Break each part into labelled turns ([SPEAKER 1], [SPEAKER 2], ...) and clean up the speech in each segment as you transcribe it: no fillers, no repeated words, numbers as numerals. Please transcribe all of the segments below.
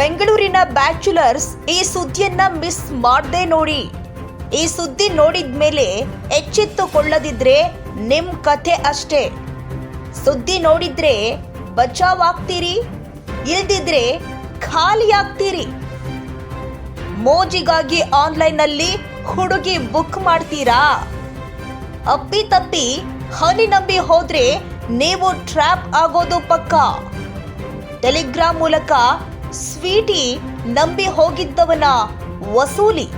[SPEAKER 1] ಬೆಂಗಳೂರಿನ ಬ್ಯಾಚುಲರ್ಸ್ ಈ ಸುದ್ದಿಯನ್ನ ಮಿಸ್ ಮಾಡದೆ ನೋಡಿ. ಈ ಸುದ್ದಿ ನೋಡಿದ್ಮೇಲೆ ಎಚ್ಚೆತ್ತುಕೊಳ್ಳದಿದ್ರೆ ನಿಮ್ ಕಥೆ ಅಷ್ಟೇ. ಸುದ್ದಿ ನೋಡಿದ್ರೆ ಬಚಾವ್ ಆಗ್ತೀರಿ, ಇಲ್ದಿದ್ರೆ ಖಾಲಿ ಆಗ್ತೀರಿ. ಮೋಜಿಗಾಗಿ ಆನ್ಲೈನ್ನಲ್ಲಿ ಹುಡುಗಿ ಬುಕ್ ಮಾಡ್ತೀರಾ? ಅಪ್ಪಿ ತಪ್ಪಿ ಹನಿ ನಂಬಿ ಹೋದ್ರೆ ನೀವು ಟ್ರ್ಯಾಪ್ ಆಗೋದು ಪಕ್ಕ. ಟೆಲಿಗ್ರಾಮ್ ಮೂಲಕ ಸ್ವೀಟಿ ನಂಬಿ ಹೋಗಿದ್ದವನ ವಸೂಲಿ.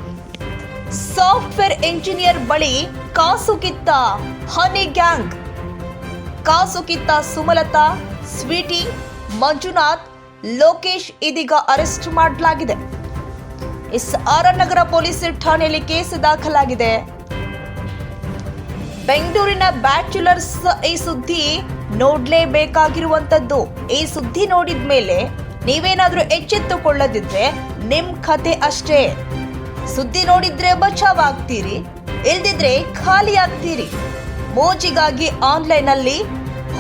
[SPEAKER 1] ಸಾಫ್ಟ್ವೇರ್ ಇಂಜಿನಿಯರ್ ಬಳಿ ಕಾಸು ಕಿತ್ತ ಹನಿ ಗ್ಯಾಂಗ್. ಕಾಸು ಕಿತ್ತ ಸುಮಲತಾ, ಸ್ವೀಟಿ, ಮಂಜುನಾಥ್, ಲೋಕೇಶ್ ಇದೀಗ ಅರೆಸ್ಟ್ ಮಾಡಲಾಗಿದೆ. ಆರ್.ಆರ್. ನಗರ ಪೊಲೀಸ್ ಠಾಣೆಯಲ್ಲಿ ಕೇಸ್ ದಾಖಲಾಗಿದೆ. ಬೆಂಗಳೂರಿನ ಬ್ಯಾಚುಲರ್ಸ್ ಈ ಸುದ್ದಿ ನೋಡ್ಲೇಬೇಕಾಗಿರುವಂತದ್ದು. ಈ ಸುದ್ದಿ ನೋಡಿದ ಮೇಲೆ ನೀವೇನಾದ್ರೂ ಎಚ್ಚೆತ್ತುಕೊಳ್ಳದಿದ್ರೆ ನಿಮ್ ಕತೆ ಅಷ್ಟೇ. ಸುದ್ದಿ ನೋಡಿದ್ರೆ ಬಚಾವ್ ಆಗ್ತೀರಿ, ಇಲ್ದಿದ್ರೆ ಖಾಲಿ ಆಗ್ತೀರಿ. ಮೋಜಿಗಾಗಿ ಆನ್ಲೈನ್ ಅಲ್ಲಿ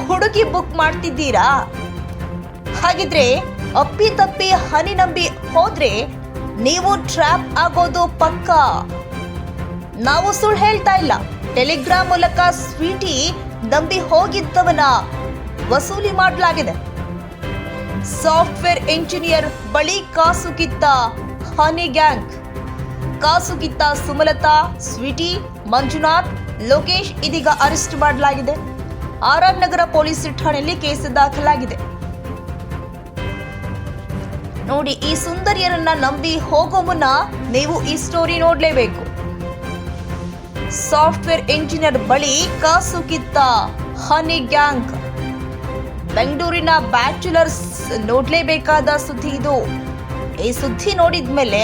[SPEAKER 1] ಹುಡುಗಿ ಬುಕ್ ಮಾಡ್ತಿದ್ದೀರಾ? ಹಾಗಿದ್ರೆ ಅಪ್ಪಿ ತಪ್ಪಿ ಹನಿ ನಂಬಿ ಹೋದ್ರೆ ನೀವು ಟ್ರ್ಯಾಪ್ ಆಗೋದು ಪಕ್ಕ. ನಾವು ಸುಳ್ಳು ಹೇಳ್ತಾ ಇಲ್ಲ. ಟೆಲಿಗ್ರಾಮ್ ಮೂಲಕ ಸ್ವೀಟಿ ನಂಬಿ ಹೋಗಿದ್ದವನ ವಸೂಲಿ ಮಾಡಲಾಗಿದೆ. ಸಾಫ್ಟ್ವೇರ್ ಇಂಜಿನಿಯರ್ ಬಳಿ ಕಾಸು ಕಿತ್ತ ಹನಿ ಗ್ಯಾಂಗ್. ಕಾಸು ಕಿತ್ತ ಸುಮಲತಾ, ಸ್ವೀಟಿ, ಮಂಜುನಾಥ್, ಲೋಕೇಶ್ ಇದೀಗ ಅರೆಸ್ಟ್ ಮಾಡಲಾಗಿದೆ. ಆರ್.ಆರ್. ನಗರ ಪೊಲೀಸ್ ಠಾಣೆಯಲ್ಲಿ ಕೇಸ್ ದಾಖಲಾಗಿದೆ. ನೋಡಿ, ಈ ಸುಂದರಿಯರನ್ನ ನಂಬಿ ಹೋಗೋ ಮುನ್ನ ನೀವು ಈ ಸ್ಟೋರಿ ನೋಡ್ಲೇಬೇಕು. ಸಾಫ್ಟ್ವೇರ್ ಇಂಜಿನಿಯರ್ ಬಳಿ ಕಾಸು ಕಿತ್ತ ಹನಿ ಗ್ಯಾಂಗ್. ಬೆಂಗಳೂರಿನ ಬ್ಯಾಚುಲರ್ಸ್ ನೋಡ್ಲೇಬೇಕಾದ ಸುದ್ದಿ ಇದು. ಈ ಸುದ್ದಿ ನೋಡಿದ್ಮೇಲೆ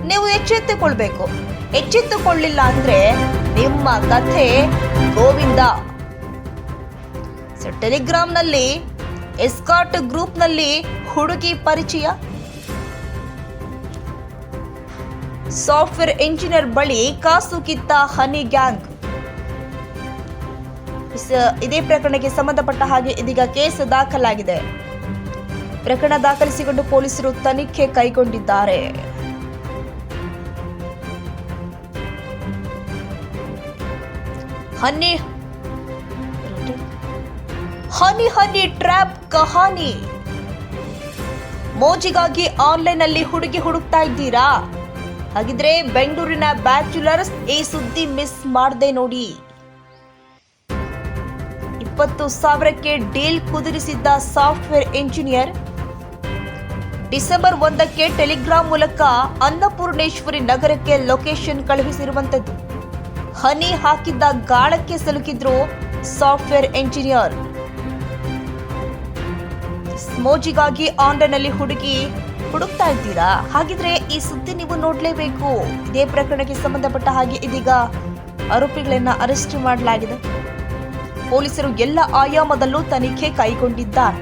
[SPEAKER 1] ನೀವು ಎಚ್ಚೆತ್ತುಕೊಳ್ಬೇಕು. ಎಚ್ಚೆತ್ತುಕೊಳ್ಳಿಲ್ಲ ಅಂದ್ರೆ ನಿಮ್ಮ ಕಥೆ ಗೋವಿಂದ. ಟೆಲಿಗ್ರಾಮ್ನಲ್ಲಿ ಎಸ್ಕಾರ್ಟ್ ಗ್ರೂಪ್ನಲ್ಲಿ ಹುಡುಗಿ ಪರಿಚಯ. ಸಾಫ್ಟ್ವೇರ್ ಇಂಜಿನಿಯರ್ ಬಳಿ ಕಾಸು ಕಿತ್ತ ಹನಿ ಗ್ಯಾಂಗ್. ಇದೇ ಪ್ರಕರಣಕ್ಕೆ ಸಂಬಂಧಪಟ್ಟ ಹಾಗೆ ಇದೀಗ ಕೇಸ್ ದಾಖಲಾಗಿದೆ. ಪ್ರಕರಣ ದಾಖಲಿಸಿಕೊಂಡು ಪೊಲೀಸರು ತನಿಖೆ ಕೈಗೊಂಡಿದ್ದಾರೆ. ಹನಿ ಹನಿ ಟ್ರ್ಯಾಪ್ ಕಹಾನಿ. ಮೋಜಿಗಾಗಿ ಆನ್ಲೈನ್ ಅಲ್ಲಿ ಹುಡುಗಿ ಹುಡುಕ್ತಾ ಇದ್ದೀರಾ? ಹಾಗಿದ್ರೆ ಬೆಂಗಳೂರಿನ ಬ್ಯಾಚುಲರ್ಸ್ ಈ ಸುದ್ದಿ ಮಿಸ್ ಮಾಡದೆ ನೋಡಿ. 20,000ಕ್ಕೆ ಡೀಲ್ ಕುದುರಿಸಿದ್ದ ಸಾಫ್ಟ್ವೇರ್ ಇಂಜಿನಿಯರ್ ಡಿಸೆಂಬರ್ 1ಕ್ಕೆ ಟೆಲಿಗ್ರಾಮ್ ಮೂಲಕ ಅನ್ನಪೂರ್ಣೇಶ್ವರಿ ನಗರಕ್ಕೆ ಲೊಕೇಶನ್ ಕಳುಹಿಸಿರುವಂತದ್ದು. ಹನಿ ಹಾಕಿದ್ದ ಗಾಳಕ್ಕೆ ಸಿಲುಕಿದ್ರು ಸಾಫ್ಟ್ವೇರ್ ಇಂಜಿನಿಯರ್. ಮೋಜಿಗಾಗಿ ಆನ್ಲೈನ್ ಅಲ್ಲಿ ಹುಡುಗಿ ಹುಡುಕ್ತಾ ಇದ್ದೀರಾ? ಹಾಗಿದ್ರೆ ಈ ಸುದ್ದಿ ನೀವು ನೋಡ್ಲೇಬೇಕು. ಇದೇ ಪ್ರಕರಣಕ್ಕೆ ಸಂಬಂಧಪಟ್ಟ ಹಾಗೆ ಇದೀಗ ಆರೋಪಿಗಳನ್ನ ಅರೆಸ್ಟ್ ಮಾಡಲಾಗಿದೆ. ಪೊಲೀಸರು ಎಲ್ಲ ಆಯಾಮದಲ್ಲೂ ತನಿಖೆ ಕೈಗೊಂಡಿದ್ದಾರೆ.